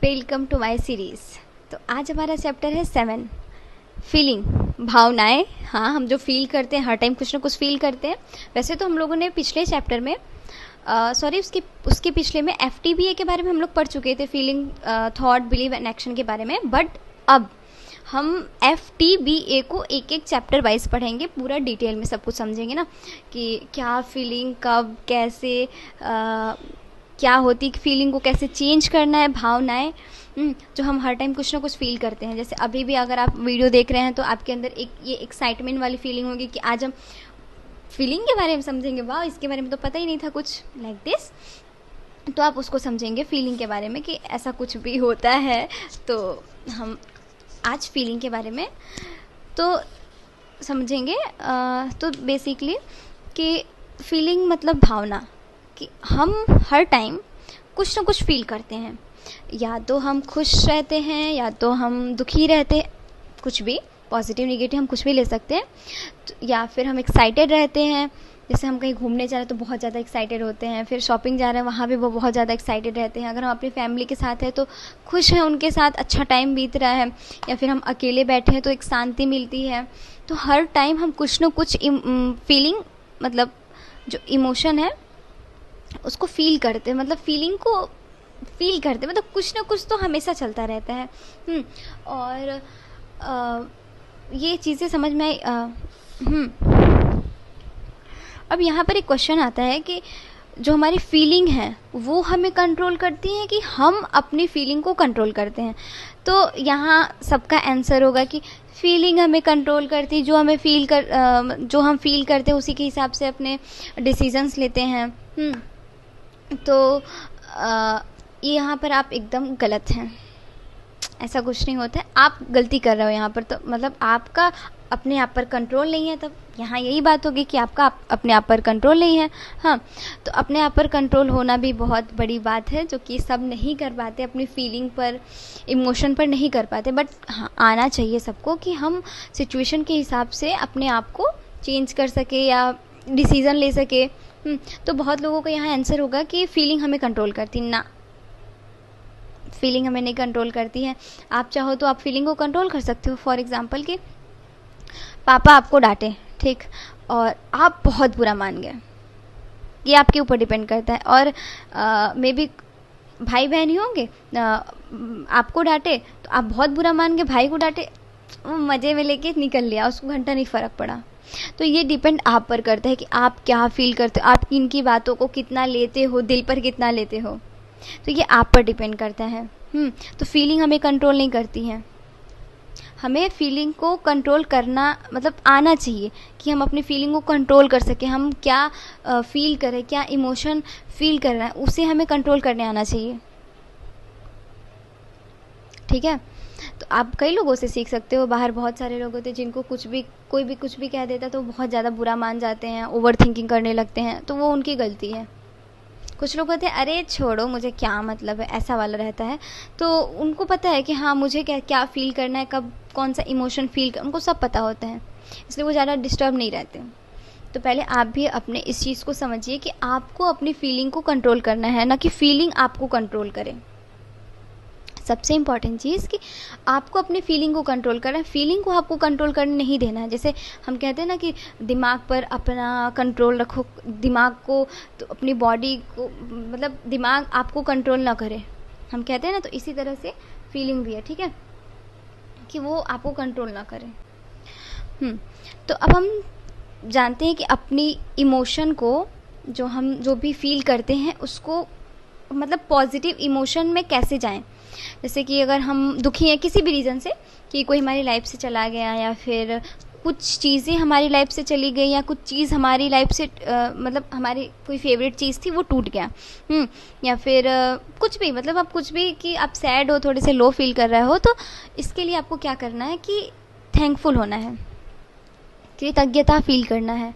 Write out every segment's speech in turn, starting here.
Welcome to my series. तो आज हमारा चैप्टर है 7, फीलिंग, भावनाएं। हाँ, हम जो फील करते हैं हर टाइम कुछ ना कुछ फील करते हैं। वैसे तो हम लोगों ने पिछले चैप्टर में उसके पिछले में FTBA के बारे में हम लोग पढ़ चुके थे, feeling, thought, believe and action के बारे में। बट अब हम FTBA को एक एक चैप्टर वाइज पढ़ेंगे, पूरा डिटेल में सब कुछ समझेंगे ना कि क्या फीलिंग, कब, कैसे, क्या होती फीलिंग को कैसे चेंज करना है, भावनाएं जो हम हर टाइम कुछ ना कुछ फील करते हैं। जैसे अभी भी अगर आप वीडियो देख रहे हैं तो आपके अंदर एक ये एक्साइटमेंट वाली फीलिंग होगी कि आज हम फीलिंग के बारे में समझेंगे। वाह, इसके बारे में तो पता ही नहीं था, कुछ लाइक दिस। तो आप उसको समझेंगे फीलिंग के बारे में कि ऐसा कुछ भी होता है। तो हम आज फीलिंग के बारे में तो समझेंगे। तो बेसिकली कि फीलिंग मतलब भावना, कि हम हर टाइम कुछ ना कुछ फील करते हैं। या तो हम खुश रहते हैं या तो हम दुखी रहते हैं, कुछ भी, पॉजिटिव नेगेटिव हम कुछ भी ले सकते हैं। या फिर हम एक्साइटेड रहते हैं, जैसे हम कहीं घूमने जा रहे हैं तो बहुत ज़्यादा एक्साइटेड होते हैं, फिर शॉपिंग जा रहे हैं वहाँ भी वो बहुत ज़्यादा एक्साइटेड रहते हैं। अगर हम अपनी फैमिली के साथ हैं तो खुश हैं, उनके साथ अच्छा टाइम बीत रहा है। या फिर हम अकेले बैठे हैं तो एक शांति मिलती है। तो हर टाइम हम कुछ ना कुछ फीलिंग, मतलब जो इमोशन है उसको फील करते हैं, मतलब फीलिंग को फील करते हैं, मतलब कुछ ना कुछ तो हमेशा चलता रहता है। और ये चीज़ें समझ में आई। अब यहाँ पर एक क्वेश्चन आता है कि जो हमारी फीलिंग है वो हमें कंट्रोल करती है कि हम अपनी फीलिंग को कंट्रोल करते हैं। तो यहाँ सबका आंसर होगा कि फीलिंग हमें कंट्रोल करती है। जो हम फील करते हैं उसी के हिसाब से अपने डिसीजंस लेते हैं। तो ये यहाँ पर आप एकदम गलत हैं, ऐसा कुछ नहीं होता है। आप गलती कर रहे हो यहाँ पर, तो मतलब आपका अपने आप पर कंट्रोल नहीं है। तब यहाँ यही बात होगी कि आपका अपने आप पर कंट्रोल नहीं है। हाँ, तो अपने आप पर कंट्रोल होना भी बहुत बड़ी बात है, जो कि सब नहीं कर पाते, अपनी फीलिंग पर, इमोशन पर नहीं कर पाते। बट हाँ, आना चाहिए सबको कि हम सिचुएशन के हिसाब से अपने आप को चेंज कर सके या डिसीज़न ले सके। तो बहुत लोगों का यहाँ आंसर होगा कि फीलिंग हमें कंट्रोल करती ना, फीलिंग हमें नहीं कंट्रोल करती है। आप चाहो तो आप फीलिंग को कंट्रोल कर सकते हो। फॉर एग्जांपल कि पापा आपको डांटे, ठीक, और आप बहुत बुरा मान गए, ये आपके ऊपर डिपेंड करता है। और मे बी भाई बहन ही होंगे, आपको डांटे तो आप बहुत बुरा मान गए, भाई को डांटे मज़े में लेके निकल लिया, उसको घंटा नहीं फ़र्क पड़ा। तो ये डिपेंड आप पर करता है कि आप क्या फील करते हो, आप इनकी बातों को कितना लेते हो, दिल पर कितना लेते हो। तो ये आप पर डिपेंड करता है। तो फीलिंग हमें कंट्रोल नहीं करती है। हमें फीलिंग को कंट्रोल करना मतलब आना चाहिए कि हम अपनी फीलिंग को कंट्रोल कर सकें। हम क्या फील करें, क्या इमोशन फील कर रहे हैं, उसे हमें कंट्रोल करने आना चाहिए। ठीक है, तो आप कई लोगों से सीख सकते हो। बाहर बहुत सारे लोग होते हैं जिनको कोई भी कुछ भी कह देता तो बहुत ज़्यादा बुरा मान जाते हैं, ओवर थिंकिंग करने लगते हैं, तो वो उनकी गलती है। कुछ लोग कहते हैं अरे छोड़ो, मुझे क्या मतलब है, ऐसा वाला रहता है। तो उनको पता है कि हाँ, मुझे क्या क्या फ़ील करना है, कब कौन सा इमोशन उनको सब पता होता है, इसलिए वो ज़्यादा डिस्टर्ब नहीं रहते। तो पहले आप भी अपने इस चीज़ को समझिए कि आपको अपनी फीलिंग को कंट्रोल करना है, ना कि फीलिंग आपको कंट्रोल करे। सबसे इम्पॉर्टेंट चीज़ कि आपको अपनी फीलिंग को कंट्रोल करना है, फीलिंग को आपको कंट्रोल करने नहीं देना है। जैसे हम कहते हैं ना कि दिमाग पर अपना कंट्रोल रखो, दिमाग को, तो अपनी बॉडी को, मतलब दिमाग आपको कंट्रोल ना करे, हम कहते हैं ना। तो इसी तरह से फीलिंग भी है, ठीक है, कि वो आपको कंट्रोल ना करे। तो अब हम जानते हैं कि अपनी इमोशन को, जो भी फील करते हैं उसको, मतलब पॉजिटिव इमोशन में कैसे जाएं। जैसे कि अगर हम दुखी हैं किसी भी रीज़न से, कि कोई हमारी लाइफ से चला गया, या फिर कुछ चीज़ें हमारी लाइफ से चली गई, या कुछ चीज़ हमारी लाइफ से मतलब हमारी कोई फेवरेट चीज़ थी वो टूट गया, या फिर कुछ भी, मतलब आप कुछ भी, कि आप सैड हो, थोड़े से लो फील कर रहे हो, तो इसके लिए आपको क्या करना है कि थैंकफुल होना है, कृतज्ञता फील करना है।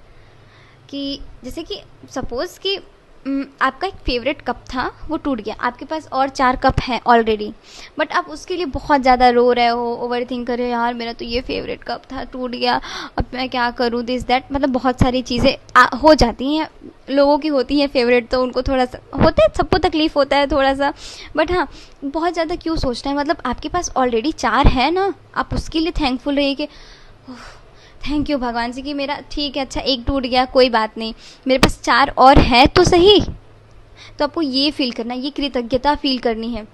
कि जैसे कि सपोज़ कि आपका एक फेवरेट कप था, वो टूट गया, आपके पास और 4 कप हैं ऑलरेडी, बट आप उसके लिए बहुत ज़्यादा रो रहे हो, ओवर थिंक कर रहे हो, यार मेरा तो ये फेवरेट कप था, टूट गया, अब मैं क्या करूँ, दिस दैट, मतलब बहुत सारी चीज़ें हो जाती हैं, लोगों की होती हैं फेवरेट, तो उनको थोड़ा सा होता है, सबको तकलीफ़ होता है थोड़ा सा, बट हाँ, बहुत ज़्यादा क्यों सोचना है, मतलब आपके पास ऑलरेडी 4 है ना, आप उसके लिए थैंकफुल रहिए कि थैंक यू भगवान जी कि मेरा ठीक है, अच्छा एक टूट गया कोई बात नहीं, मेरे पास 4 और है तो सही। तो आपको ये फील करना है, ये कृतज्ञता फील करनी है।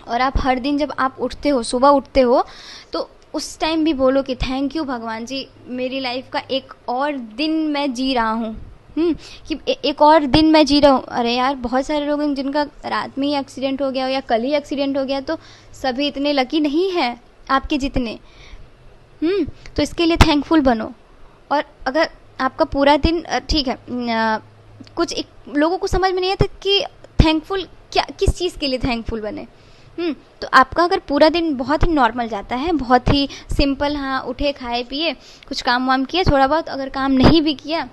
और आप हर दिन जब आप उठते हो, सुबह उठते हो, तो उस टाइम भी बोलो कि थैंक यू भगवान जी, मेरी लाइफ का एक और दिन मैं जी रहा हूँ, कि एक और दिन मैं जी रहा हूँ। अरे यार, बहुत सारे लोग हैं जिनका रात में ही एक्सीडेंट हो गया हो या कल ही एक्सीडेंट हो गया, तो सभी इतने लकी नहीं हैं आपके जितने। तो इसके लिए थैंकफुल बनो। और अगर आपका पूरा दिन ठीक है, कुछ एक लोगों को समझ में नहीं आता कि थैंकफुल क्या, किस चीज़ के लिए थैंकफुल बने। तो आपका अगर पूरा दिन बहुत ही नॉर्मल जाता है, बहुत ही सिंपल, हाँ उठे खाए पिए, कुछ काम वाम किया थोड़ा बहुत, अगर काम नहीं भी किया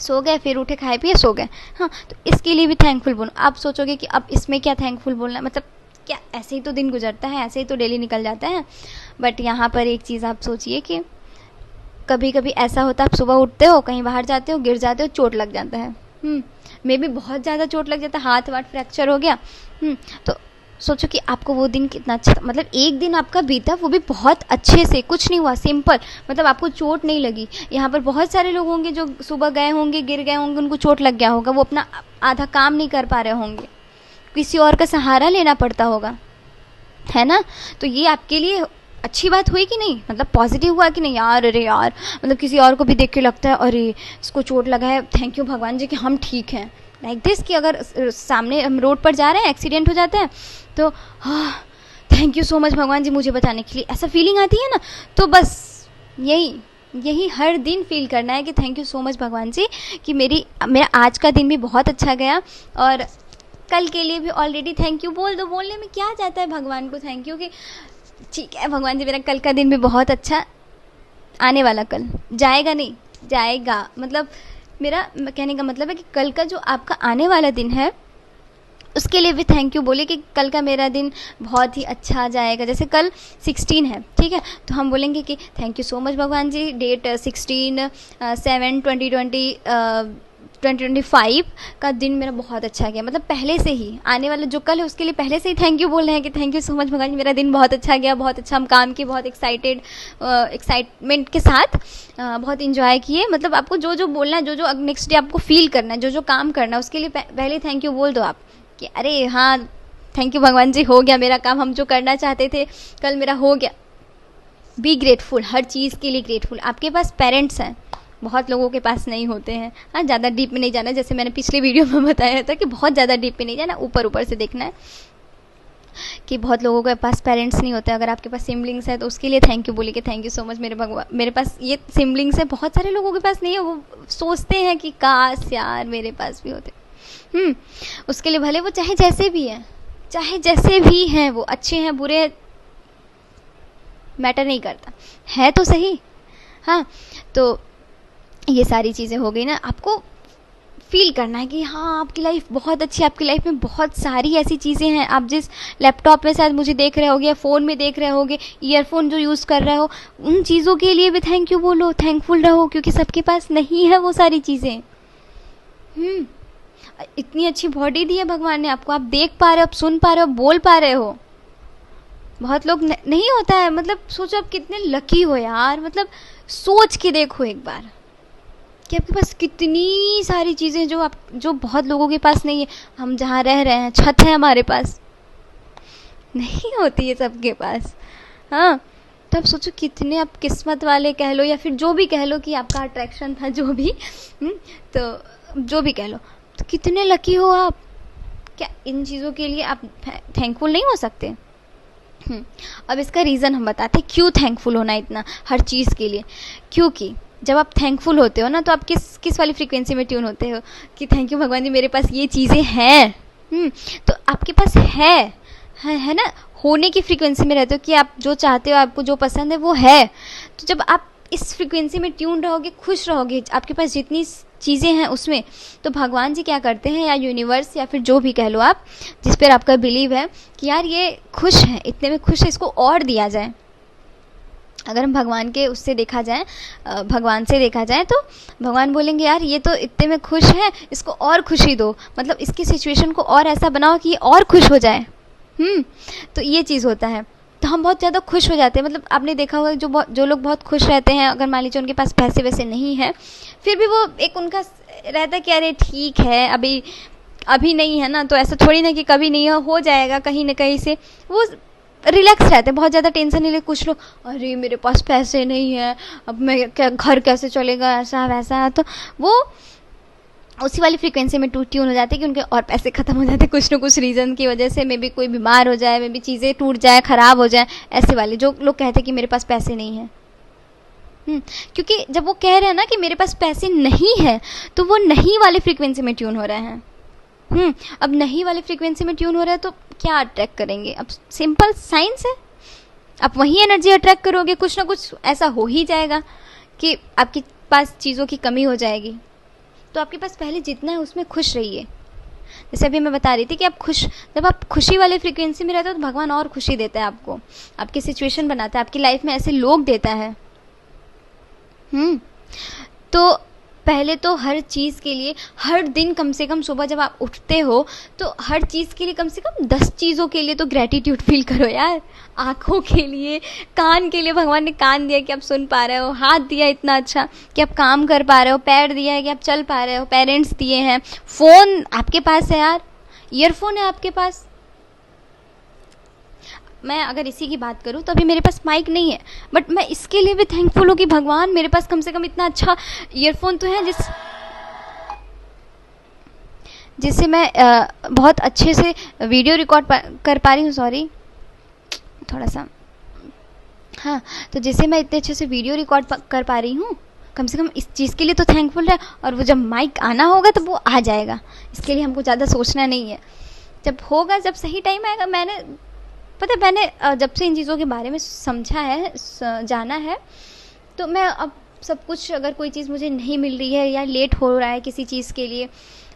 सो गए, फिर उठे खाए पिए सो गए, हाँ, तो इसके लिए भी थैंकफुल बोलो। आप सोचोगे कि अब इसमें क्या थैंकफुल बोलना, मतलब क्या ऐसे ही तो दिन गुजरता है, ऐसे ही तो डेली निकल जाता है। बट यहाँ पर एक चीज़ आप सोचिए कि कभी कभी ऐसा होता है, आप सुबह उठते हो, कहीं बाहर जाते हो, गिर जाते हो, चोट लग जाता है, मे भी बहुत ज़्यादा चोट लग जाता है, हाथ वाथ फ्रैक्चर हो गया, तो सोचो कि आपको वो दिन कितना अच्छा था, मतलब एक दिन आपका बीता, वो भी बहुत अच्छे से, कुछ नहीं हुआ, सिंपल, मतलब आपको चोट नहीं लगी। यहाँ पर बहुत सारे लोग होंगे जो सुबह गए होंगे, गिर गए होंगे, उनको चोट लग गया होगा, वो अपना आधा काम नहीं कर पा रहे होंगे, किसी और का सहारा लेना पड़ता होगा, है ना। तो ये आपके लिए अच्छी बात हुई कि नहीं, मतलब पॉजिटिव हुआ कि नहीं, यार अरे यार, मतलब किसी और को भी देख के लगता है अरे इसको चोट लगा है, थैंक यू भगवान जी कि हम ठीक हैं, लाइक दिस, कि अगर सामने हम रोड पर जा रहे हैं, एक्सीडेंट हो जाता है, तो थैंक यू सो मच भगवान जी मुझे बचाने के लिए, ऐसा फीलिंग आती है ना। तो बस यही हर दिन फील करना है कि थैंक यू सो मच भगवान जी कि मेरा आज का दिन भी बहुत अच्छा गया, और कल के लिए भी ऑलरेडी थैंक यू बोल दो। बोलने में क्या जाता है भगवान को थैंक यू, कि ठीक है भगवान जी, मेरा कल का दिन भी बहुत अच्छा, आने वाला कल जाएगा, नहीं जाएगा, मतलब मेरा कहने का मतलब है कि कल का जो आपका आने वाला दिन है उसके लिए भी थैंक यू बोले कि कल का मेरा दिन बहुत ही अच्छा जाएगा। जैसे कल 16 है, ठीक है, तो हम बोलेंगे कि थैंक यू सो मच भगवान जी, डेट 16/7/2025 का दिन मेरा बहुत अच्छा गया, मतलब पहले से ही आने वाला जो कल है उसके लिए पहले से ही थैंक यू बोल रहे हैं कि थैंक यू सो मच भगवान जी, मेरा दिन बहुत अच्छा गया, बहुत अच्छा हम काम किए, बहुत एक्साइटमेंट के साथ बहुत इंजॉय किए। मतलब आपको जो जो बोलना है, जो जो नेक्स्ट डे आपको फील करना है, जो जो काम करना है, उसके लिए पहले थैंक यू बोल दो आप कि अरे हाँ थैंक यू भगवान जी, हो गया मेरा काम, हम जो करना चाहते थे कल मेरा हो गया। बी ग्रेटफुल, हर चीज़ के लिए ग्रेटफुल। आपके पास पेरेंट्स हैं, बहुत लोगों के पास नहीं होते हैं, हाँ, ज़्यादा डीप में नहीं जाना, जैसे मैंने पिछले वीडियो में बताया था कि बहुत ज़्यादा डीप में नहीं जाना, ऊपर ऊपर से देखना है कि बहुत लोगों के पास पेरेंट्स नहीं होते। अगर आपके पास सिबलिंग्स है तो उसके लिए थैंक यू बोलिए कि थैंक यू सो मच मेरे भगवान, मेरे पास ये सिबलिंग्स है, बहुत सारे लोगों के पास नहीं है, वो सोचते हैं कि काश यार मेरे पास भी होते। उसके लिए भले वो चाहे जैसे भी हैं, वो अच्छे हैं बुरे मैटर नहीं करता, है तो सही। हाँ, तो ये सारी चीज़ें हो गई ना, आपको फील करना है कि हाँ आपकी लाइफ बहुत अच्छी है, आपकी लाइफ में बहुत सारी ऐसी चीज़ें हैं। आप जिस लैपटॉप में शायद मुझे देख रहे होगे या फ़ोन में देख रहे होगे, ईयरफोन जो यूज़ कर रहे हो, उन चीज़ों के लिए भी थैंक यू बोलो, थैंकफुल रहो, क्योंकि सबके पास नहीं है वो सारी चीज़ें। इतनी अच्छी बॉडी दी है भगवान ने आपको, आप देख पा रहे हो, आप सुन पा रहे हो, बोल पा रहे हो। बहुत लोग नहीं होता है, मतलब सोचो आप कितने लकी हो यार, मतलब सोच के देखो एक बार कि आपके पास कितनी सारी चीज़ें जो बहुत लोगों के पास नहीं है। हम जहाँ रह रहे हैं, छत है हमारे पास, नहीं होती है सबके पास। हाँ, तो आप सोचो कितने आप किस्मत वाले कह लो या फिर जो भी कह लो कि आपका अट्रैक्शन था, जो भी तो जो भी कह लो, तो कितने लकी हो आप। क्या इन चीज़ों के लिए आप थैंकफुल नहीं हो सकते? अब इसका रीज़न हम बताते हैं क्यों थैंकफुल होना इतना हर चीज़ के लिए। क्योंकि जब आप थैंकफुल होते हो ना, तो आप किस वाली फ्रीक्वेंसी में ट्यून होते हो कि थैंक यू भगवान जी मेरे पास ये चीज़ें हैं। तो आपके पास है ना, होने की फ्रीक्वेंसी में रहते हो कि आप जो चाहते हो, आपको जो पसंद है वो है। तो जब आप इस फ्रीक्वेंसी में ट्यून रहोगे, खुश रहोगे, आपके पास जितनी चीज़ें हैं उसमें, तो भगवान जी क्या करते हैं, या यूनिवर्स या फिर जो भी कह लो आप, जिस पर आपका बिलीव है कि यार ये खुश है, इतने में खुश है, इसको और दिया जाए। अगर हम भगवान के उससे देखा जाए, भगवान से देखा जाए, तो भगवान बोलेंगे यार ये तो इतने में खुश है, इसको और खुशी दो, मतलब इसकी सिचुएशन को और ऐसा बनाओ कि ये और खुश हो जाए। तो ये चीज़ होता है, तो हम बहुत ज़्यादा खुश हो जाते हैं। मतलब आपने देखा होगा जो लोग बहुत खुश रहते हैं, अगर मान लीजिए उनके पास पैसे वैसे नहीं है, फिर भी वो एक उनका रहता है कि अरे ठीक है, अभी नहीं है ना, तो ऐसा थोड़ी ना कि कभी नहीं हो जाएगा, कहीं ना कहीं से वो रिलैक्स रहते हैं, बहुत ज़्यादा टेंशन नहीं ले। कुछ लोग अरे मेरे पास पैसे नहीं है, अब मैं क्या, घर कैसे चलेगा, ऐसा वैसा, तो वो उसी वाली फ्रीक्वेंसी में ट्यून हो जाते हैं कि उनके और पैसे ख़त्म हो जाते हैं कुछ न कुछ रीज़न की वजह से। मे बी कोई बीमार हो जाए, मे बी चीज़ें टूट जाए, ख़राब हो जाए, ऐसे वाले जो लोग कहते हैं कि मेरे पास पैसे नहीं है। क्योंकि जब वो कह रहे हैं ना कि मेरे पास पैसे नहीं है, तो वो नहीं वाली फ्रीक्वेंसी में ट्यून हो रहे हैं। अब नहीं वाली फ्रीक्वेंसी में ट्यून हो रहा है तो क्या अट्रैक्ट करेंगे? अब सिंपल साइंस है, आप वही एनर्जी अट्रैक्ट करोगे, कुछ ना कुछ ऐसा हो ही जाएगा कि आपके पास चीज़ों की कमी हो जाएगी। तो आपके पास पहले जितना है उसमें खुश रहिए। जैसे अभी मैं बता रही थी कि जब आप खुशी वाले फ्रीक्वेंसी में रहते हो तो भगवान और खुशी देता है आपको, आपकी सिचुएशन बनाता है, आपकी लाइफ में ऐसे लोग देता है। तो पहले तो हर चीज़ के लिए हर दिन कम से कम सुबह जब आप उठते हो तो हर चीज़ के लिए कम से कम 10 चीज़ों के लिए तो ग्रेटिट्यूड फील करो यार। आँखों के लिए, कान के लिए, भगवान ने कान दिया कि आप सुन पा रहे हो, हाथ दिया इतना अच्छा कि आप काम कर पा रहे हो, पैर दिया है कि आप चल पा रहे हो, पेरेंट्स दिए हैं, फ़ोन आपके पास है यार, ईयरफोन है आपके पास। मैं अगर इसी की बात करूं तो अभी मेरे पास माइक नहीं है, बट मैं इसके लिए भी थैंकफुल हूँ कि भगवान मेरे पास कम से कम इतना अच्छा ईयरफोन तो है जिससे मैं बहुत अच्छे से वीडियो रिकॉर्ड कर पा रही हूँ। सॉरी, थोड़ा सा, हाँ, तो जिससे मैं इतने अच्छे से वीडियो रिकॉर्ड कर पा रही हूँ, कम से कम इस चीज़ के लिए तो थैंकफुल है। और वो जब माइक आना होगा तो वो आ जाएगा, इसके लिए हमको ज़्यादा सोचना नहीं है। जब होगा, जब सही टाइम आएगा। मैंने जब से इन चीज़ों के बारे में समझा है, जाना है, तो मैं अब सब कुछ, अगर कोई चीज़ मुझे नहीं मिल रही है या लेट हो रहा है किसी चीज़ के लिए,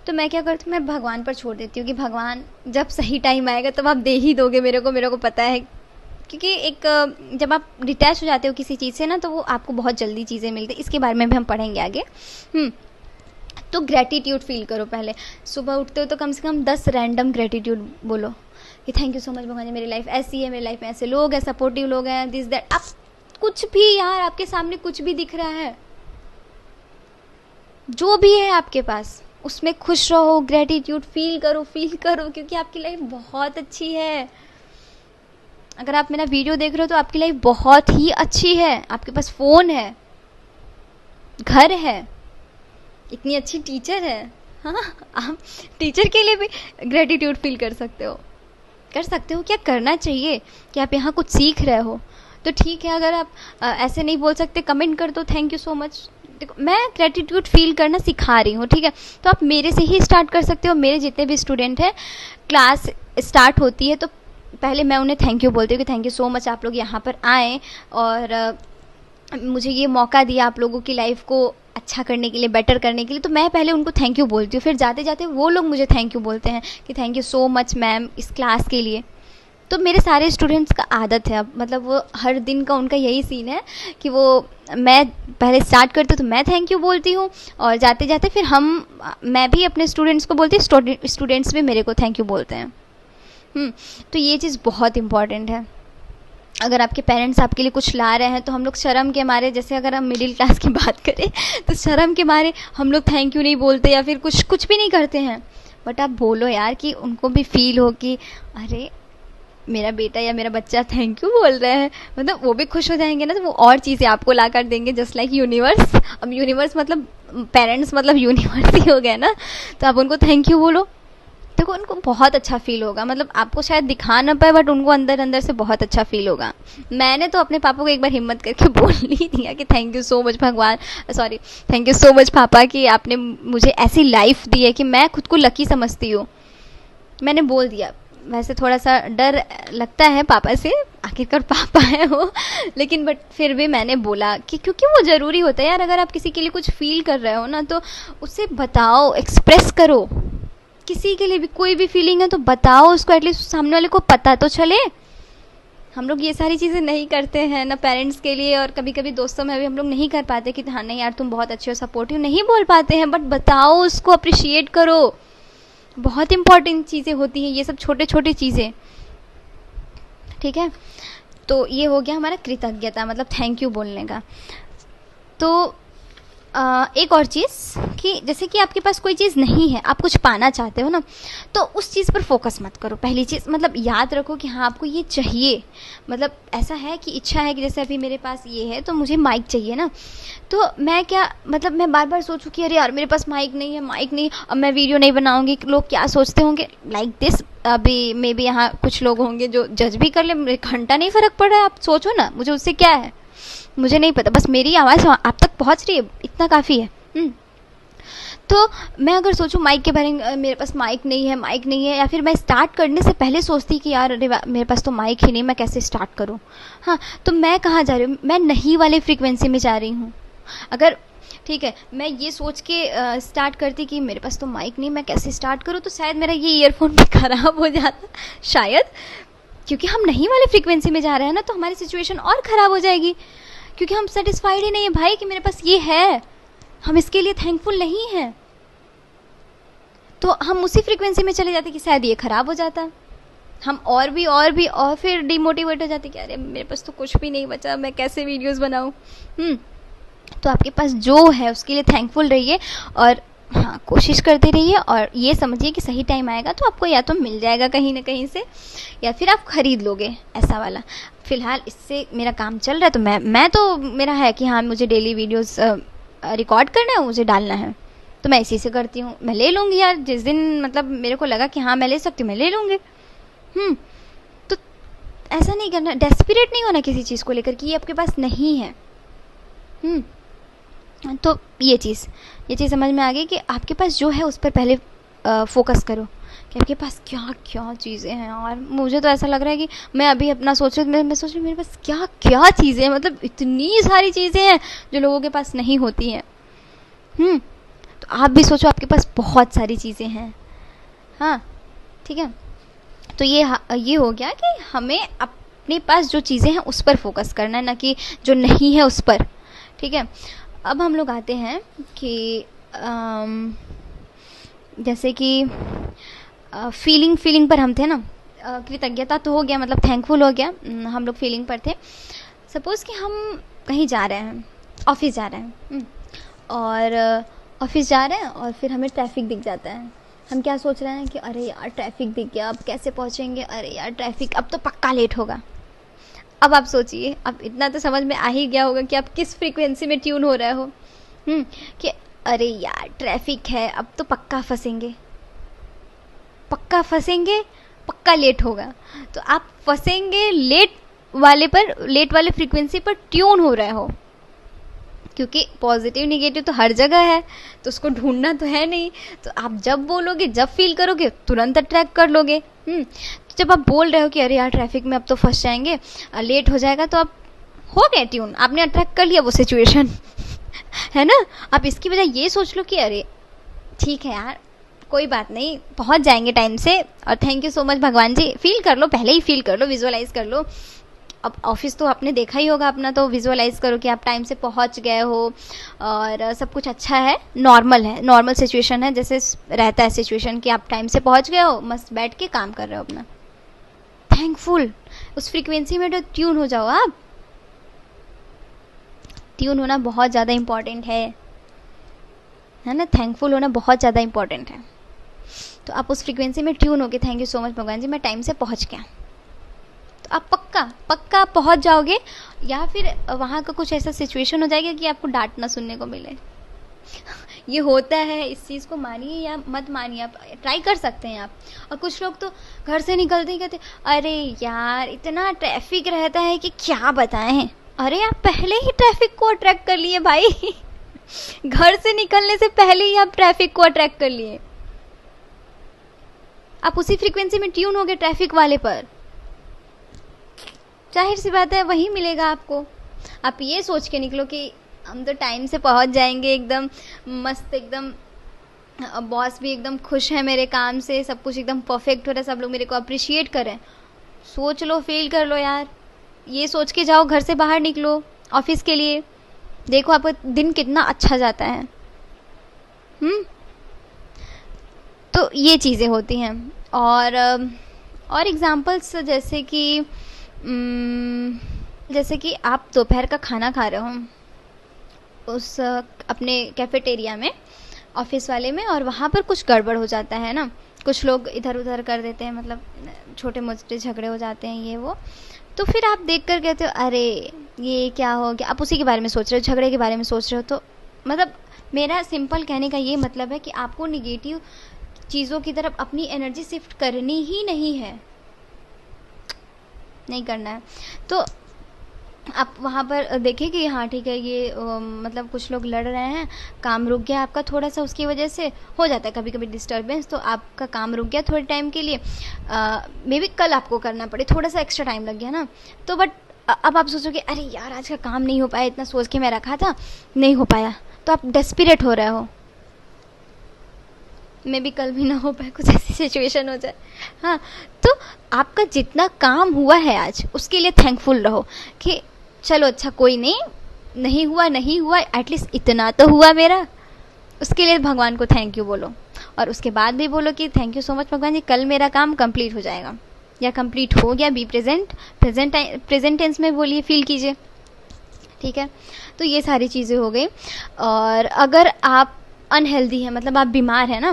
तो मैं क्या करती हूँ, मैं भगवान पर छोड़ देती हूँ कि भगवान जब सही टाइम आएगा तब आप दे ही दोगे मेरे को पता है। क्योंकि एक जब आप डिटैच हो जाते हो किसी चीज़ से ना, तो वो आपको बहुत जल्दी चीज़ें मिलती है। इसके बारे में भी हम पढ़ेंगे आगे। तो ग्रेटिट्यूड फील करो। पहले सुबह उठते हो तो कम से कम 10 रैंडम ग्रेटिट्यूड बोलो कि थैंक यू सो मच भगवान जी, मेरी लाइफ ऐसी है, मेरी लाइफ में ऐसे लोग हैं, सपोर्टिव लोग हैं, दिस दैट। आप कुछ भी यार, आपके सामने कुछ भी दिख रहा है, जो भी है आपके पास, उसमें खुश रहो, ग्रेटिट्यूड फील करो, क्योंकि आपकी लाइफ बहुत अच्छी है। अगर आप मेरा वीडियो देख रहे हो तो आपकी लाइफ बहुत ही अच्छी है। आपके पास फ़ोन है, घर है, इतनी अच्छी टीचर है। हाँ, आप टीचर के लिए भी ग्रेटिट्यूड फील कर सकते हो। क्या करना चाहिए कि आप यहाँ कुछ सीख रहे हो, तो ठीक है। अगर आप ऐसे नहीं बोल सकते, कमेंट कर दो थैंक यू सो मच। देखो, मैं ग्रेटिट्यूड फील करना सिखा रही हूँ, ठीक है। तो आप मेरे से ही स्टार्ट कर सकते हो। मेरे जितने भी स्टूडेंट हैं, क्लास स्टार्ट होती है तो पहले मैं उन्हें थैंक यू बोलती हूँ कि थैंक यू सो मच, आप लोग यहाँ पर आए और मुझे ये मौका दिया आप लोगों की लाइफ को अच्छा करने के लिए, बेटर करने के लिए। तो मैं पहले उनको थैंक यू बोलती हूँ, फिर जाते जाते वो लोग मुझे थैंक यू बोलते हैं कि thank you so much ma'am इस क्लास के लिए। तो मेरे सारे स्टूडेंट्स का आदत है अब, मतलब वो हर दिन का उनका यही सीन है कि वो, मैं पहले स्टार्ट करती हूँ तो मैं थैंक यू बोलती हूँ, और जाते जाते फिर मैं भी अपने स्टूडेंट्स को बोलती हूँ, स्टूडेंट्स भी मेरे को थैंक यू बोलते हैं। तो ये चीज़ बहुत इम्पॉर्टेंट है। अगर आपके पेरेंट्स आपके लिए कुछ ला रहे हैं तो हम लोग शर्म के मारे, जैसे अगर हम मिडिल क्लास की बात करें तो शर्म के मारे हम लोग थैंक यू नहीं बोलते या फिर कुछ भी नहीं करते हैं। बट आप बोलो यार, कि उनको भी फील हो कि अरे मेरा बेटा या मेरा बच्चा थैंक यू बोल रहे हैं, मतलब वो भी खुश हो जाएंगे ना, तो वो और चीज़ें आपको ला कर देंगे, जस्ट लाइक यूनिवर्स। अब यूनिवर्स मतलब पेरेंट्स मतलब यूनिवर्स ही हो गया ना, तो आप उनको थैंक यू बोलो, देखो उनको बहुत अच्छा फील होगा। मतलब आपको शायद दिखा ना पाए, बट उनको अंदर अंदर से बहुत अच्छा फील होगा। मैंने तो अपने पापा को एक बार हिम्मत करके बोल ही दिया कि thank you so much thank you so much पापा कि आपने मुझे ऐसी लाइफ दी है कि मैं खुद को लकी समझती हूँ। मैंने बोल दिया। वैसे थोड़ा सा डर लगता है पापा से, आखिरकार पापा है वो, लेकिन बट फिर भी मैंने बोला कि क्योंकि वो ज़रूरी होता है यार, अगर आप किसी के लिए कुछ फील कर रहे हो ना तो उसे बताओ, एक्सप्रेस करो। किसी के लिए भी कोई भी फीलिंग है तो बताओ उसको, एटलीस्ट सामने वाले को पता तो चले। हम लोग ये सारी चीज़ें नहीं करते हैं ना पेरेंट्स के लिए, और कभी कभी दोस्तों में भी हम लोग नहीं कर पाते कि हाँ नहीं यार तुम बहुत अच्छे हो, सपोर्टिव, नहीं बोल पाते हैं, बट बताओ उसको, अप्रिशिएट करो। बहुत इंपॉर्टेंट चीज़ें होती हैं ये सब, छोटे छोटे चीज़ें, ठीक है। तो ये हो गया हमारा कृतज्ञता, मतलब थैंक यू बोलने का। तो एक और चीज़ कि जैसे कि आपके पास कोई चीज़ नहीं है, आप कुछ पाना चाहते हो ना, तो उस चीज़ पर फोकस मत करो। पहली चीज़ मतलब याद रखो कि हाँ आपको ये चाहिए, मतलब ऐसा है कि इच्छा है कि जैसे अभी मेरे पास ये है तो मुझे माइक चाहिए ना, तो मैं क्या मतलब मैं बार बार सोचूं कि अरे यार मेरे पास माइक नहीं है, माइक नहीं, अब मैं वीडियो नहीं बनाऊंगी, लोग क्या सोचते होंगे, लाइक दिस। अभी मे बी यहाँ कुछ लोग होंगे जो जज भी कर ले, मेरे घंटा नहीं फ़र्क पड़ रहा है, आप सोचो ना, मुझे उससे क्या है, मुझे नहीं पता, बस मेरी आवाज़ आप तक पहुंच रही है, इतना काफ़ी है। तो मैं अगर सोचूं माइक के बारे में, मेरे पास माइक नहीं है, माइक नहीं है, या फिर मैं स्टार्ट करने से पहले सोचती कि यार अरे मेरे पास तो माइक ही नहीं, मैं कैसे स्टार्ट करूं। हाँ, तो मैं कहाँ जा रही हूँ, मैं नहीं वाले फ्रीक्वेंसी में जा रही हूँ। अगर ठीक है मैं ये सोच के स्टार्ट करती कि मेरे पास तो माइक नहीं, मैं कैसे स्टार्ट करूँ, तो शायद मेरा ये ईयरफोन भी ख़राब हो जाता शायद, क्योंकि हम नहीं वाले फ्रीक्वेंसी में जा रहे हैं ना, तो हमारी सिचुएशन और ख़राब हो जाएगी, क्योंकि हम सेटिस्फाइड ही नहीं है भाई कि मेरे पास ये है, हम इसके लिए थैंकफुल नहीं हैं। तो हम उसी फ्रीक्वेंसी में चले जाते कि शायद ये ख़राब हो जाता, हम और फिर डिमोटिवेट हो जाते कि अरे मेरे पास तो कुछ भी नहीं बचा, मैं कैसे वीडियोस बनाऊं। तो आपके पास जो है उसके लिए थैंकफुल रहिए, और हाँ कोशिश करते रहिए, और ये समझिए कि सही टाइम आएगा तो आपको या तो मिल जाएगा कहीं ना कहीं से, या फिर आप ख़रीद लोगे ऐसा वाला। फ़िलहाल इससे मेरा काम चल रहा है, तो मैं तो मेरा है कि हाँ मुझे डेली वीडियोस रिकॉर्ड करना है, मुझे डालना है, तो मैं इसी से करती हूँ। मैं ले लूँगी यार, जिस दिन मतलब मेरे को लगा कि हाँ मैं ले सकती हूँ, मैं ले लूँगी। तो ऐसा नहीं करना, डेस्परेट नहीं होना किसी चीज़ को लेकर कि ये आपके पास नहीं है। तो ये चीज़ समझ में आ गई कि आपके पास जो है उस पर पहले फोकस करो कि आपके पास क्या क्या चीज़ें हैं। और मुझे तो ऐसा लग रहा है कि मैं अभी अपना सोच रही हूँ, मैं सोच रही हूँ मेरे पास क्या क्या चीज़ें हैं, मतलब इतनी सारी चीज़ें हैं जो लोगों के पास नहीं होती हैं। तो आप भी सोचो आपके पास बहुत सारी चीज़ें हैं। हाँ ठीक है, तो ये हो गया कि हमें अपने पास जो चीज़ें हैं उस पर फोकस करना है, ना कि जो नहीं है उस पर। ठीक है, अब हम लोग आते हैं कि जैसे कि फीलिंग पर हम थे ना, कृतज्ञता तो हो गया, मतलब थैंकफुल हो गया, हम लोग फीलिंग पर थे। सपोज़ कि हम कहीं जा रहे हैं, ऑफिस जा रहे हैं, और ऑफिस जा रहे हैं और फिर हमें ट्रैफिक दिख जाता है। हम क्या सोच रहे हैं कि अरे यार ट्रैफिक दिख गया, अब कैसे पहुंचेंगे, अरे यार ट्रैफिक, अब तो पक्का लेट होगा। अब आप सोचिए, अब इतना तो समझ में आ ही गया होगा कि आप किस फ्रीक्वेंसी में ट्यून हो रहे हो। कि अरे यार ट्रैफिक है, अब तो पक्का फंसेंगे, पक्का लेट होगा। तो आप फंसेंगे लेट वाले फ्रीक्वेंसी पर ट्यून हो रहे हो, क्योंकि पॉजिटिव निगेटिव तो हर जगह है, तो उसको ढूंढना तो है नहीं। तो आप जब बोलोगे, जब फील करोगे, तुरंत अट्रैक्ट कर लोगे। जब आप बोल रहे हो कि अरे यार ट्रैफिक में अब तो फंस जाएंगे, लेट हो जाएगा, तो आप हो गए ट्यून, आपने अट्रैक्ट कर लिया वो सिचुएशन है ना। आप इसकी वजह ये सोच लो कि अरे ठीक है यार कोई बात नहीं, पहुंच जाएंगे टाइम से, और थैंक यू सो मच भगवान जी। फील कर लो, पहले ही फील कर लो, विजुअलाइज कर लो। अब ऑफिस तो आपने देखा ही होगा अपना, तो विजुअलाइज करो कि आप टाइम से पहुंच गए हो और सब कुछ अच्छा है, नॉर्मल सिचुएशन है, जैसे रहता है सिचुएशन कि आप टाइम से पहुंच गए हो, मस्त बैठ के काम कर रहे हो अपना, थैंकफुल। उस फ्रीक्वेंसी में तो ट्यून हो जाओ आप। ट्यून होना बहुत ज़्यादा इम्पॉर्टेंट है ना, थैंकफुल होना बहुत ज़्यादा इम्पॉर्टेंट है। तो आप उस फ्रीक्वेंसी में ट्यून हो के थैंक यू सो मच भगवान जी, मैं टाइम से पहुंच गया, तो आप पक्का पहुंच जाओगे। या फिर वहाँ का कुछ ऐसा सिचुएशन हो जाएगा कि आपको डांट ना सुनने को मिले। ये होता है, इस चीज़ को मानिए या मत मानिए, आप ट्राई कर सकते हैं आप। और कुछ लोग तो घर से निकलते ही कहते अरे यार इतना ट्रैफिक रहता है कि क्या बताएं। अरे आप पहले ही ट्रैफिक को अट्रैक्ट कर लिए भाई घर से निकलने से पहले ही आप ट्रैफिक को अट्रैक्ट कर लिए। आप उसी फ्रीक्वेंसी में ट्यून हो गए ट्रैफिक वाले पर, जाहिर सी बात है वही मिलेगा आपको। आप ये सोच के निकलो कि हम तो टाइम से पहुंच जाएंगे, एकदम मस्त, एकदम बॉस भी एकदम खुश है मेरे काम से, सब कुछ एकदम परफेक्ट हो रहा है, सब लोग मेरे को अप्रिशिएट करें। सोच लो, फील कर लो यार, ये सोच के जाओ, घर से बाहर निकलो ऑफिस के लिए, देखो आपका दिन कितना अच्छा जाता है। तो ये चीज़ें होती हैं। और एग्जांपल्स जैसे कि आप दोपहर का खाना खा रहे हो उस अपने कैफेटेरिया में, ऑफिस वाले में, और वहाँ पर कुछ गड़बड़ हो जाता है ना, कुछ लोग इधर उधर कर देते हैं, मतलब छोटे मोटे झगड़े हो जाते हैं ये वो, तो फिर आप देख कर कहते हो अरे ये क्या हो गया, आप उसी के बारे में सोच रहे हो, झगड़े के बारे में सोच रहे हो। तो मतलब मेरा सिंपल कहने का ये मतलब है कि आपको निगेटिव चीज़ों की तरफ अपनी एनर्जी शिफ्ट करनी ही नहीं है, नहीं करना है। तो आप वहाँ पर देखें कि हाँ ठीक है, ये मतलब कुछ लोग लड़ रहे हैं, काम रुक गया आपका थोड़ा सा, उसकी वजह से हो जाता है कभी कभी डिस्टर्बेंस, तो आपका काम रुक गया थोड़े टाइम के लिए, मे बी कल आपको करना पड़े, थोड़ा सा एक्स्ट्रा टाइम लग गया ना, तो बट अब आप सोचोगे अरे यार आज का काम नहीं हो पाया, इतना सोच के मैं रखा था, नहीं हो पाया, तो आप डेस्परेट हो रहे हो, मे बी कल भी ना हो पाए, कुछ ऐसी सिचुएशन हो जाए। हाँ, तो आपका जितना काम हुआ है आज उसके लिए थैंकफुल रहो कि चलो अच्छा कोई नहीं हुआ, एटलीस्ट इतना तो हुआ मेरा, उसके लिए भगवान को थैंक यू बोलो। और उसके बाद भी बोलो कि थैंक यू सो मच भगवान जी, कल मेरा काम कंप्लीट हो जाएगा या कंप्लीट हो गया। बी प्रेजेंट टेंस में बोलिए, फील कीजिए, ठीक है। तो ये सारी चीज़ें हो गई। और अगर आप अनहेल्दी है, मतलब आप बीमार हैं ना,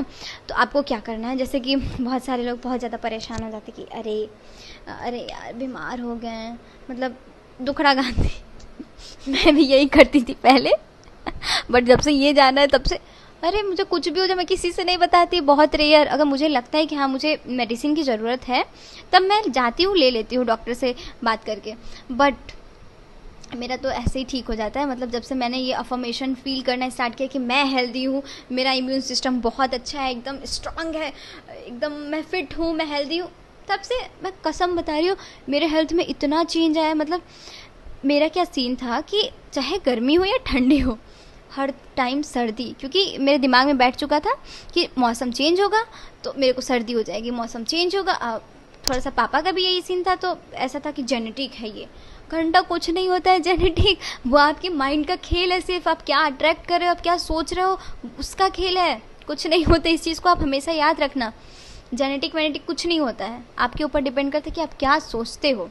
तो आपको क्या करना है, जैसे कि बहुत सारे लोग बहुत ज़्यादा परेशान हो जाते कि अरे यार बीमार हो गए हैं, मतलब दुखड़ा गांधी मैं भी यही करती थी पहले बट जब से ये जाना है तब से अरे मुझे कुछ भी हो जाए मैं किसी से नहीं बताती, बहुत रेयर, अगर मुझे लगता है कि हाँ मुझे मेडिसिन की ज़रूरत है तब मैं जाती हूँ, ले लेती हूँ डॉक्टर से बात करके। बट मेरा तो ऐसे ही ठीक हो जाता है, मतलब जब से मैंने ये अफर्मेशन फील करना स्टार्ट किया कि मैं हेल्दी हूँ, मेरा इम्यून सिस्टम बहुत अच्छा है, एकदम स्ट्रांग है, एकदम मैं फिट हूँ, मैं हेल्दी हूँ, तब से मैं कसम बता रही हूँ मेरे हेल्थ में इतना चेंज आया। मतलब मेरा क्या सीन था कि चाहे गर्मी हो या ठंडी हो, हर टाइम सर्दी, क्योंकि मेरे दिमाग में बैठ चुका था कि मौसम चेंज होगा तो मेरे को सर्दी हो जाएगी, मौसम चेंज होगा। थोड़ा सा पापा का भी यही सीन था, तो ऐसा था कि जेनेटिक है, ये घंटा कुछ नहीं होता है जेनेटिक, वो आपके माइंड का खेल है, सिर्फ आप क्या अट्रैक्ट कर रहे हो, आप क्या सोच रहे हो उसका खेल है, कुछ नहीं होता। इस चीज़ को आप हमेशा याद रखना, जेनेटिक वेनेटिक कुछ नहीं होता है, आपके ऊपर डिपेंड करता है कि आप क्या सोचते हो,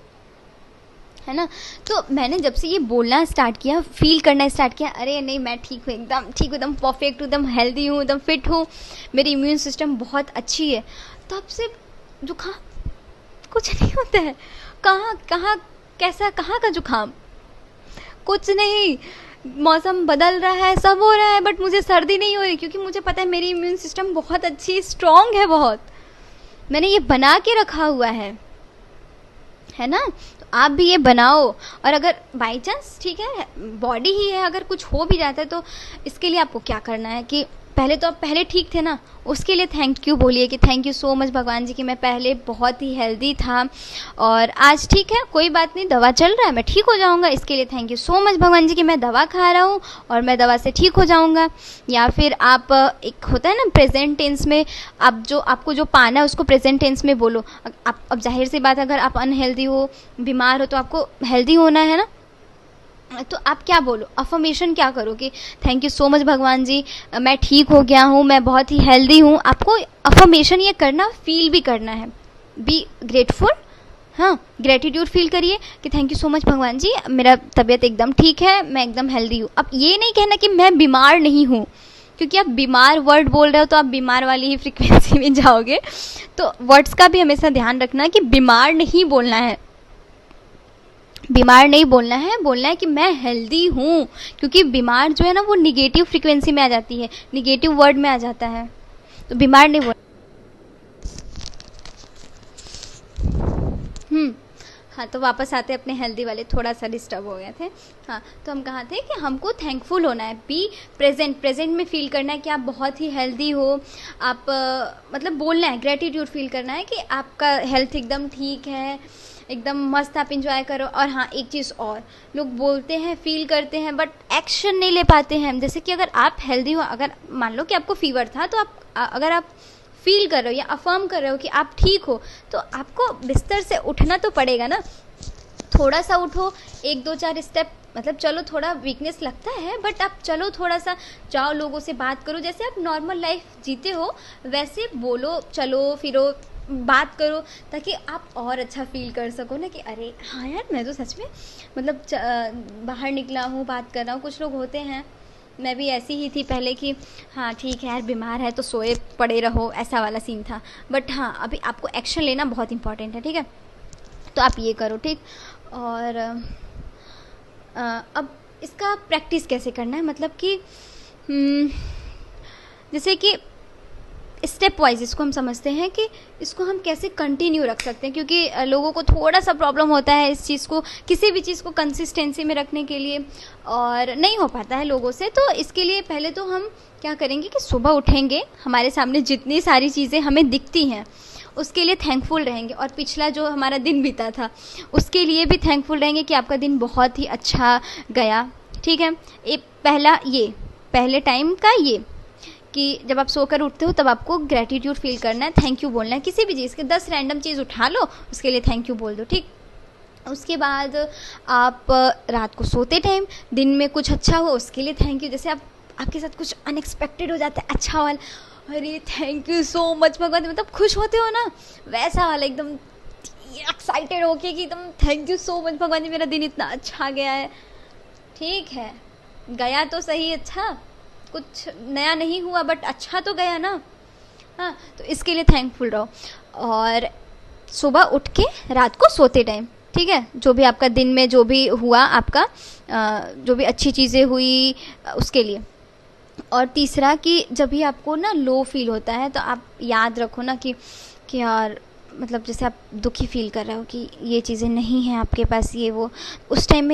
है ना। तो मैंने जब से ये बोलना स्टार्ट किया, फील करना स्टार्ट किया, अरे नहीं मैं ठीक हूँ, एकदम ठीक हूँ, एकदम परफेक्ट हूँ, एकदम हेल्दी हूँ, एकदम फिट हूँ, मेरी इम्यून सिस्टम बहुत अच्छी है, तब से जुकाम कुछ नहीं होता है। कहाँ कैसा, कहाँ का जुकाम, कुछ नहीं, मौसम बदल रहा है, सब हो रहा है, बट मुझे सर्दी नहीं हो रही, क्योंकि मुझे पता है मेरी इम्यून सिस्टम बहुत अच्छी, स्ट्रॉन्ग है, बहुत मैंने ये बना के रखा हुआ है ना। तो आप भी ये बनाओ। और अगर बाई चांस ठीक है बॉडी ही है, अगर कुछ हो भी जाता है, तो इसके लिए आपको क्या करना है कि पहले तो आप पहले ठीक थे ना, उसके लिए थैंक यू बोलिए कि थैंक यू सो मच भगवान जी कि मैं पहले बहुत ही हेल्दी था और आज ठीक है, कोई बात नहीं, दवा चल रहा है, मैं ठीक हो जाऊंगा, इसके लिए थैंक यू सो मच भगवान जी कि मैं दवा खा रहा हूँ और मैं दवा से ठीक हो जाऊंगा। या फिर आप एक होता है ना प्रेजेंट टेंस में, आप जो आपको जो पाना है उसको प्रेजेंट टेंस में बोलो। आप अब जाहिर सी बात, अगर आप अनहेल्दी हो, बीमार हो, तो आपको हेल्दी होना है ना, तो आप क्या बोलो, अफर्मेशन क्या करो कि थैंक यू सो मच भगवान जी मैं ठीक हो गया हूँ, मैं बहुत ही हेल्दी हूँ। आपको अफर्मेशन ये करना, फील भी करना है, बी ग्रेटफुल, हाँ ग्रेटिट्यूड फील करिए कि थैंक यू सो मच भगवान जी मेरा तबीयत एकदम ठीक है, मैं एकदम हेल्दी हूँ। अब ये नहीं कहना कि मैं बीमार नहीं हूँ, क्योंकि आप बीमार वर्ड बोल रहे हो तो आप बीमार वाली ही फ्रिक्वेंसी में जाओगे। तो वर्ड्स का भी हमेशा ध्यान रखना कि बीमार नहीं बोलना है, बीमार नहीं बोलना है, बोलना है कि मैं हेल्दी हूँ, क्योंकि बीमार जो है ना वो निगेटिव फ्रीक्वेंसी में आ जाती है, निगेटिव वर्ड में आ जाता है, तो बीमार नहीं बोलना। हाँ, तो वापस आते अपने हेल्दी वाले, थोड़ा सा डिस्टर्ब हो गए थे। हाँ, तो हम कहाँ थे कि हमको थैंकफुल होना है, बी प्रेजेंट में फील करना है कि आप बहुत ही हेल्दी हो, आप मतलब बोलना है, ग्रेटिट्यूड फील करना है कि आपका हेल्थ एकदम ठीक है, एकदम मस्त आप इंजॉय करो। और हाँ, एक चीज़ और, लोग बोलते हैं फील करते हैं बट एक्शन नहीं ले पाते हैं। जैसे कि अगर आप हेल्दी हो, अगर मान लो कि आपको फीवर था, तो आप अगर आप फील कर रहे हो या अफर्म कर रहे हो कि आप ठीक हो, तो आपको बिस्तर से उठना तो पड़ेगा ना। थोड़ा सा उठो, 1 2 4 स्टेप, मतलब चलो, थोड़ा वीकनेस लगता है बट आप चलो, थोड़ा सा जाओ, लोगों से बात करो, जैसे आप नॉर्मल लाइफ जीते हो वैसे बोलो, चलो फिरो, बात करो, ताकि आप और अच्छा फील कर सको ना कि अरे हाँ यार, मैं तो सच में मतलब बाहर निकला हूँ, बात कर रहा हूँ। कुछ लोग होते हैं, मैं भी ऐसी ही थी पहले कि हाँ ठीक है यार, बीमार है तो सोए पड़े रहो, ऐसा वाला सीन था। बट हाँ, अभी आपको एक्शन लेना बहुत इंपॉर्टेंट है, ठीक है, तो आप ये करो, ठीक। और अब इसका प्रैक्टिस कैसे करना है, मतलब कि जैसे कि स्टेप वाइज इसको हम समझते हैं कि इसको हम कैसे कंटिन्यू रख सकते हैं, क्योंकि लोगों को थोड़ा सा प्रॉब्लम होता है इस चीज़ को, किसी भी चीज़ को कंसिस्टेंसी में रखने के लिए, और नहीं हो पाता है लोगों से। तो इसके लिए पहले तो हम क्या करेंगे कि सुबह उठेंगे, हमारे सामने जितनी सारी चीज़ें हमें दिखती हैं उसके लिए थैंकफुल रहेंगे, और पिछला जो हमारा दिन बीता था उसके लिए भी थैंकफुल रहेंगे कि आपका दिन बहुत ही अच्छा गया, ठीक है। पहले टाइम का ये कि जब आप सोकर उठते हो तब आपको ग्रेटिट्यूड फील करना है, थैंक यू बोलना है, किसी भी चीज़ के 10 रैंडम चीज़ उठा लो, उसके लिए थैंक यू बोल दो, ठीक। उसके बाद आप रात को सोते टाइम दिन में कुछ अच्छा हो उसके लिए थैंक यू। जैसे आपके साथ कुछ अनएक्सपेक्टेड हो जाता है अच्छा वाला, अरे थैंक यू सो मच भगवान, मतलब खुश होते हो ना, वैसा वाला एकदम एक्साइटेड होके कि एकदम थैंक यू सो मच भगवान जी, मेरा दिन इतना अच्छा गया है। ठीक है, गया तो सही, अच्छा कुछ नया नहीं हुआ बट अच्छा तो गया ना। हाँ, तो इसके लिए थैंकफुल रहो। और सुबह उठ के रात को सोते टाइम, ठीक है, जो भी आपका दिन में जो भी हुआ, आपका जो भी अच्छी चीज़ें हुई उसके लिए। और तीसरा कि जब भी आपको ना लो फील होता है तो आप याद रखो ना कि यार, मतलब जैसे आप दुखी फील कर रहे हो कि ये चीज़ें नहीं हैं आपके पास, ये वो, उस टाइम में